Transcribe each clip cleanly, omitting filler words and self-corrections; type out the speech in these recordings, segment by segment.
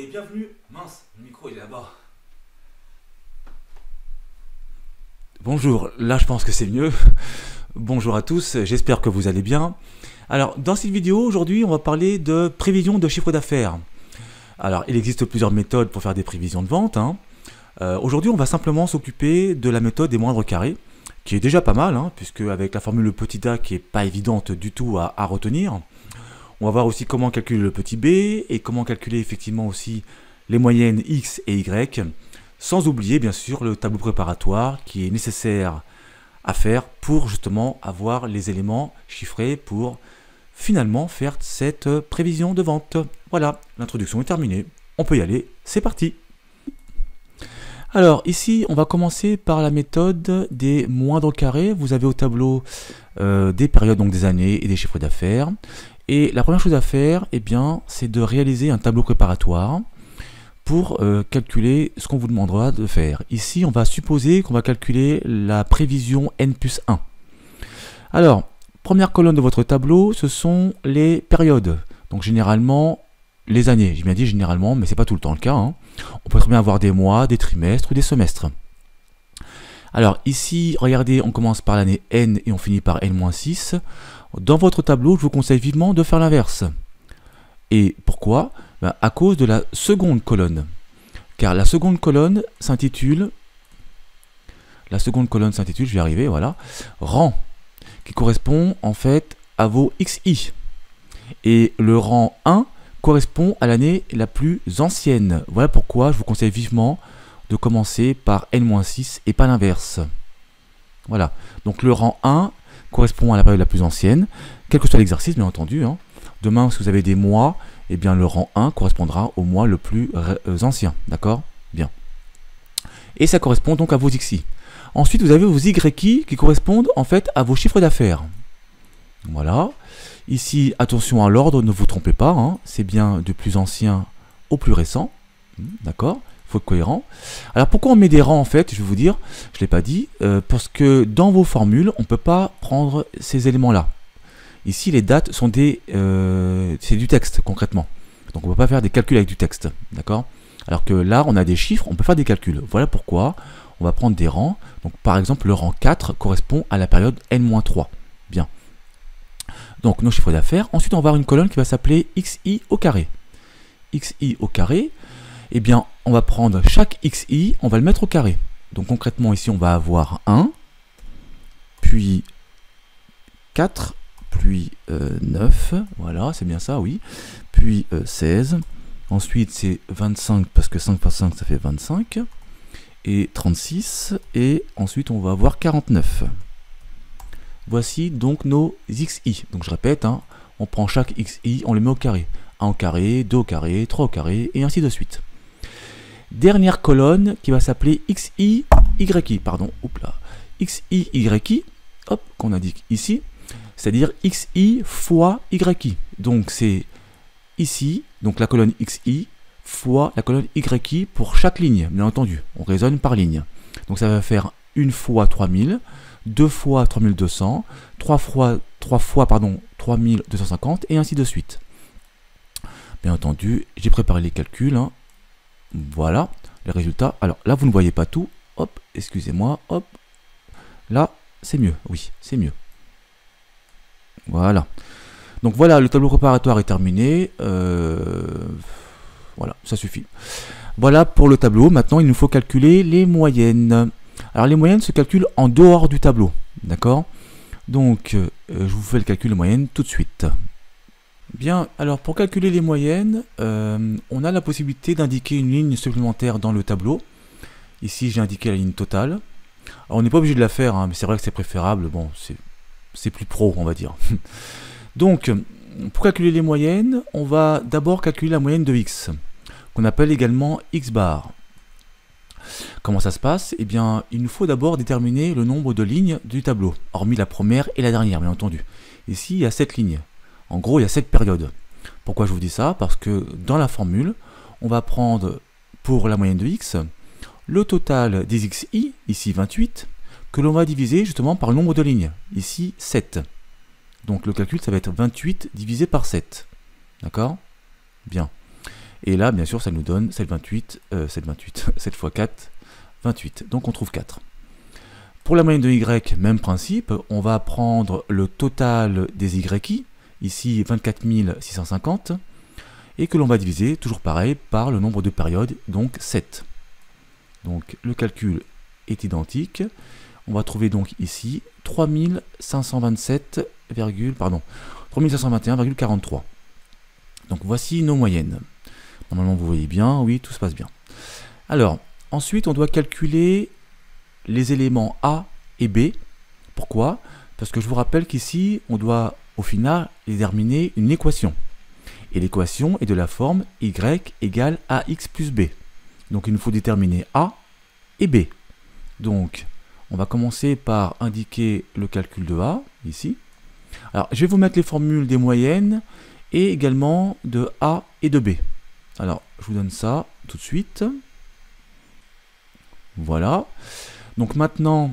bienvenue. Mince, le micro il est là-bas. Bonjour, là je pense que c'est mieux. Bonjour à tous, j'espère que vous allez bien. Alors, dans cette vidéo, aujourd'hui, on va parler de prévision de chiffre d'affaires. Alors, il existe plusieurs méthodes pour faire des prévisions de vente. Aujourd'hui, on va simplement s'occuper de la méthode des moindres carrés, qui est déjà pas mal, puisque avec la formule petit a qui n'est pas évidente du tout à retenir. On va voir aussi comment calculer le petit b et comment calculer effectivement aussi les moyennes x et y, sans oublier bien sûr le tableau préparatoire qui est nécessaire à faire pour justement avoir les éléments chiffrés pour finalement faire cette prévision de vente. Voilà, l'introduction est terminée, on peut y aller, c'est parti. Alors ici, on va commencer par la méthode des moindres carrés. Vous avez au tableau des périodes, donc des années et des chiffres d'affaires. Et la première chose à faire, eh bien, c'est de réaliser un tableau préparatoire pour calculer ce qu'on vous demandera de faire. Ici, on va supposer qu'on va calculer la prévision n plus 1. Alors, première colonne de votre tableau, ce sont les périodes. Donc généralement, les années. J'ai bien dit généralement, mais ce n'est pas tout le temps le cas. On peut très bien avoir des mois, des trimestres ou des semestres. Alors ici, regardez, on commence par l'année n et on finit par n-6. Dans votre tableau, je vous conseille vivement de faire l'inverse. Et pourquoi? À cause de la seconde colonne. Car la seconde colonne s'intitule, je vais y arriver, voilà, rang, qui correspond en fait à vos xi. Et le rang 1 correspond à l'année la plus ancienne. Voilà pourquoi je vous conseille vivement de commencer par n-6 et pas l'inverse. Voilà, donc le rang 1 correspond à la période la plus ancienne, quel que soit l'exercice bien entendu. Demain, si vous avez des mois, eh bien le rang 1 correspondra au mois le plus ancien, d'accord? Bien. Et ça correspond donc à vos xi. Ensuite, vous avez vos yi qui correspondent en fait à vos chiffres d'affaires. Voilà. Ici, attention à l'ordre, ne vous trompez pas, c'est bien du plus ancien au plus récent, d'accord? Il faut être cohérent. Alors pourquoi on met des rangs en fait? Je vais vous dire, je ne l'ai pas dit, parce que dans vos formules, on ne peut pas prendre ces éléments-là. Ici, les dates sont c'est du texte concrètement. Donc on ne peut pas faire des calculs avec du texte, d'accord? Alors que là, on a des chiffres, on peut faire des calculs. Voilà pourquoi on va prendre des rangs. Donc par exemple, le rang 4 correspond à la période n-3. Bien. Donc nos chiffres d'affaires. Ensuite, on va avoir une colonne qui va s'appeler xi au carré. Xi au carré, eh bien, on va prendre chaque xi, on va le mettre au carré. Donc concrètement, ici, on va avoir 1, puis 4, puis 9, voilà, c'est bien ça, oui, puis 16, ensuite c'est 25, parce que 5 par 5, ça fait 25, et 36, et ensuite on va avoir 49. Voici donc nos xi. Donc je répète, on prend chaque xi, on le met au carré. 1 au carré, 2 au carré, 3 au carré, et ainsi de suite. Dernière colonne qui va s'appeler xi, yi, pardon, xi, yi, hop, qu'on indique ici, c'est-à-dire xi fois yi. Donc c'est ici, donc la colonne xi fois la colonne yi pour chaque ligne, bien entendu. On raisonne par ligne. Donc ça va faire 1 fois 3000, 2 fois 3200, 3 fois 3250, et ainsi de suite. Bien entendu, j'ai préparé les calculs. Voilà, les résultats. Alors là, vous ne voyez pas tout. Hop, excusez-moi, hop. Là, c'est mieux, oui, c'est mieux. Voilà. Donc voilà, le tableau préparatoire est terminé. Voilà, ça suffit. Voilà pour le tableau. Maintenant, il nous faut calculer les moyennes. Alors les moyennes se calculent en dehors du tableau, d'accord? Donc je vous fais le calcul de moyenne tout de suite. Bien, alors pour calculer les moyennes, on a la possibilité d'indiquer une ligne supplémentaire dans le tableau. Ici j'ai indiqué la ligne totale. Alors on n'est pas obligé de la faire, mais c'est vrai que c'est préférable, bon c'est plus pro on va dire. Donc pour calculer les moyennes, on va d'abord calculer la moyenne de x, qu'on appelle également x bar. Comment ça se passe? Eh bien, il nous faut d'abord déterminer le nombre de lignes du tableau, hormis la première et la dernière, bien entendu. Ici, il y a 7 lignes. En gros, il y a 7 périodes. Pourquoi je vous dis ça? Parce que dans la formule, on va prendre pour la moyenne de x, le total des xi, ici 28, que l'on va diviser justement par le nombre de lignes, ici 7. Donc le calcul, ça va être 28 divisé par 7. D'accord? Bien. Et là, bien sûr, ça nous donne 7 fois 4, 28. Donc on trouve 4. Pour la moyenne de y, même principe, on va prendre le total des yi, ici 24 650, et que l'on va diviser, toujours pareil, par le nombre de périodes, donc 7. Donc le calcul est identique. On va trouver donc ici 3521,43. Donc voici nos moyennes. Normalement vous voyez bien, oui, tout se passe bien. Alors, ensuite on doit calculer les éléments A et B. Pourquoi? Parce que je vous rappelle qu'ici, on doit au final déterminer une équation. Et l'équation est de la forme y égale ax plus b. Donc il nous faut déterminer A et B. Donc on va commencer par indiquer le calcul de A, ici. Alors je vais vous mettre les formules des moyennes et également de A et de B. Alors je vous donne ça tout de suite. Voilà. Donc maintenant,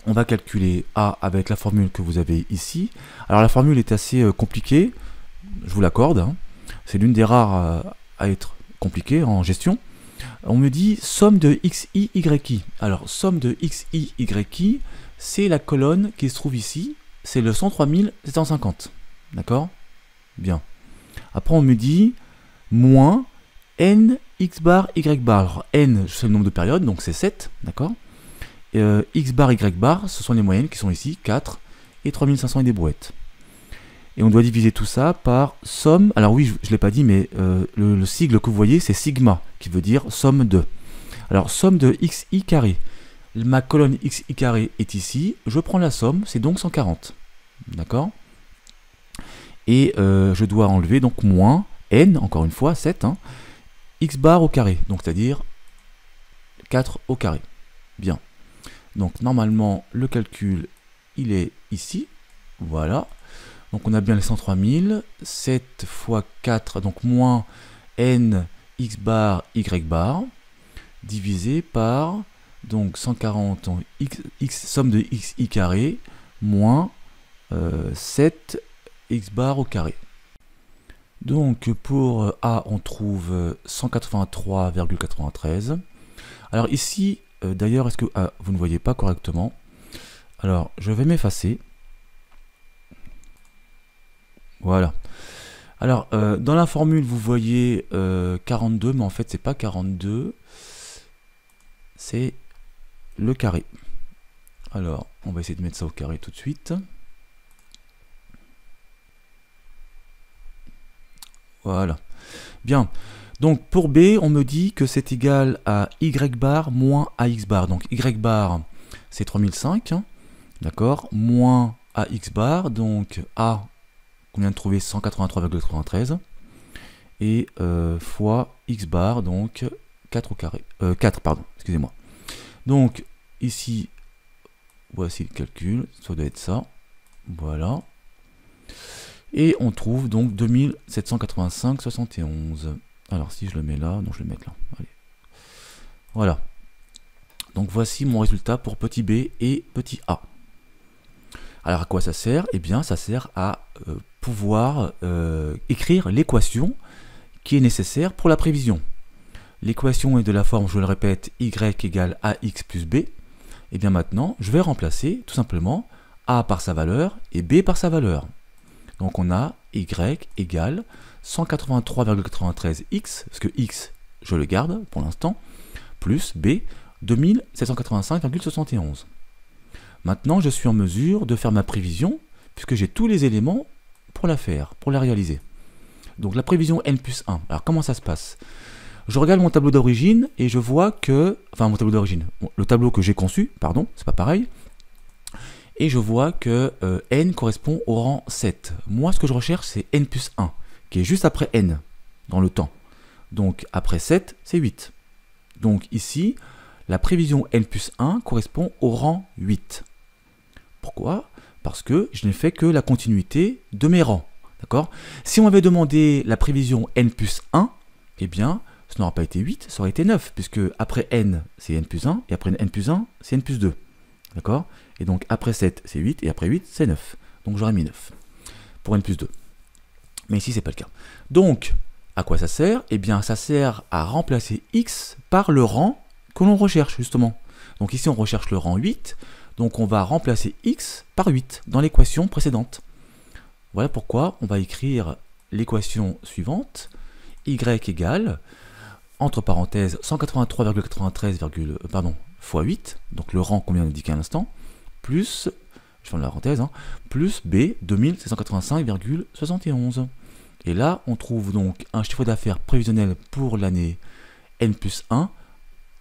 on va calculer A avec la formule que vous avez ici. Alors la formule est assez compliquée, je vous l'accorde. Hein. C'est l'une des rares à être compliquée en gestion. On me dit somme de xi, yi. Alors somme de xi, yi, c'est la colonne qui se trouve ici. C'est le 103 750. D'accord? Bien. Après on me dit moins n x bar, y bar. Alors, n, c'est le nombre de périodes, donc c'est 7. D'accord? X bar, Y bar, ce sont les moyennes qui sont ici, 4 et 3500 et des brouettes. Et on doit diviser tout ça par somme, alors oui, je ne l'ai pas dit, mais le sigle que vous voyez, c'est sigma, qui veut dire somme de. Alors, somme de xi carré. Ma colonne xi carré est ici, je prends la somme, c'est donc 140. D'accord? Et je dois enlever donc moins n, encore une fois, 7, hein, x bar au carré, donc c'est-à-dire 4 au carré. Bien. Donc normalement le calcul il est ici, voilà. Donc on a bien les 103 000, 7 fois 4, donc moins n x bar y bar, divisé par donc 140 en x, somme de xi carré, moins 7 x bar au carré. Donc pour A on trouve 183,93. Alors ici, d'ailleurs, est-ce que vous ne voyez pas correctement? Alors, je vais m'effacer. Voilà. Alors, dans la formule, vous voyez 42, mais en fait, c'est pas 42. C'est le carré. Alors, on va essayer de mettre ça au carré tout de suite. Voilà. Bien. Donc pour B, on me dit que c'est égal à y bar moins ax bar. Donc y bar, c'est 3005, hein, d'accord, moins ax bar, donc A, qu'on vient de trouver 183,93, et fois x bar, donc 4 au carré. 4, pardon, excusez-moi. Donc ici, voici le calcul, ça doit être ça, voilà. Et on trouve donc 2785,71. Alors si je le mets là, non je vais le mettre là, allez. Voilà. Donc voici mon résultat pour petit b et petit a. Alors à quoi ça sert? Eh bien ça sert à pouvoir écrire l'équation qui est nécessaire pour la prévision. L'équation est de la forme, je le répète, y égale ax plus b. Et bien maintenant, je vais remplacer tout simplement a par sa valeur et b par sa valeur. Donc on a y égale 183,93x, parce que x, je le garde pour l'instant, plus b, 2785,71. Maintenant, je suis en mesure de faire ma prévision, puisque j'ai tous les éléments pour la faire, pour la réaliser. Donc la prévision n plus 1. Alors comment ça se passe? Je regarde mon tableau d'origine et je vois que, enfin mon tableau d'origine, le tableau que j'ai conçu, pardon, c'est pas pareil, et je vois que n correspond au rang 7. Moi, ce que je recherche, c'est n plus 1. Qui est juste après n, dans le temps. Donc après 7, c'est 8. Donc ici, la prévision n plus 1 correspond au rang 8. Pourquoi? Parce que je n'ai fait que la continuité de mes rangs. D'accord? Si on m'avait demandé la prévision n plus 1, eh bien, ce n'aurait pas été 8, ça aurait été 9, puisque après n, c'est n plus 1, et après n plus 1, c'est n plus 2. D'accord? Et donc après 7, c'est 8, et après 8, c'est 9. Donc j'aurais mis 9 pour n plus 2. Mais ici, c'est pas le cas. Donc, À quoi ça sert? Eh bien, ça sert à remplacer x par le rang que l'on recherche, justement. Donc ici, on recherche le rang 8, donc on va remplacer x par 8 dans l'équation précédente. Voilà pourquoi on va écrire l'équation suivante, y égale, entre parenthèses, 183,93, fois 8, donc le rang qu'on vient d'indiquer à l'instant, plus, je ferme la parenthèse, plus b, 2785,71. Et là, on trouve donc un chiffre d'affaires prévisionnel pour l'année N plus 1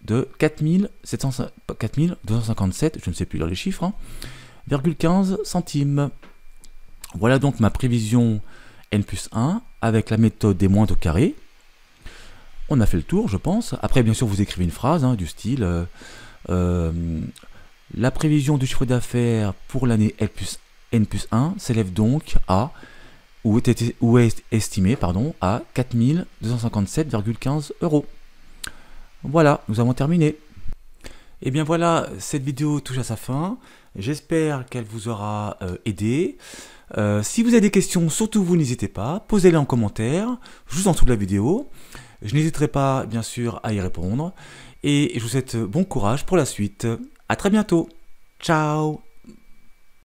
de 4257, je ne sais plus lire les chiffres, 15 centimes. Voilà donc ma prévision N plus 1 avec la méthode des moindres carrés. On a fait le tour, je pense. Après, bien sûr, vous écrivez une phrase du style la prévision du chiffre d'affaires pour l'année N plus 1 s'élève donc à, ou est estimé, à 4257,15 €. Voilà, nous avons terminé. Et bien voilà, cette vidéo touche à sa fin. J'espère qu'elle vous aura aidé. Si vous avez des questions, surtout vous n'hésitez pas, posez-les en commentaire, juste en dessous de la vidéo. Je n'hésiterai pas, bien sûr, à y répondre. Et je vous souhaite bon courage pour la suite. À très bientôt. Ciao.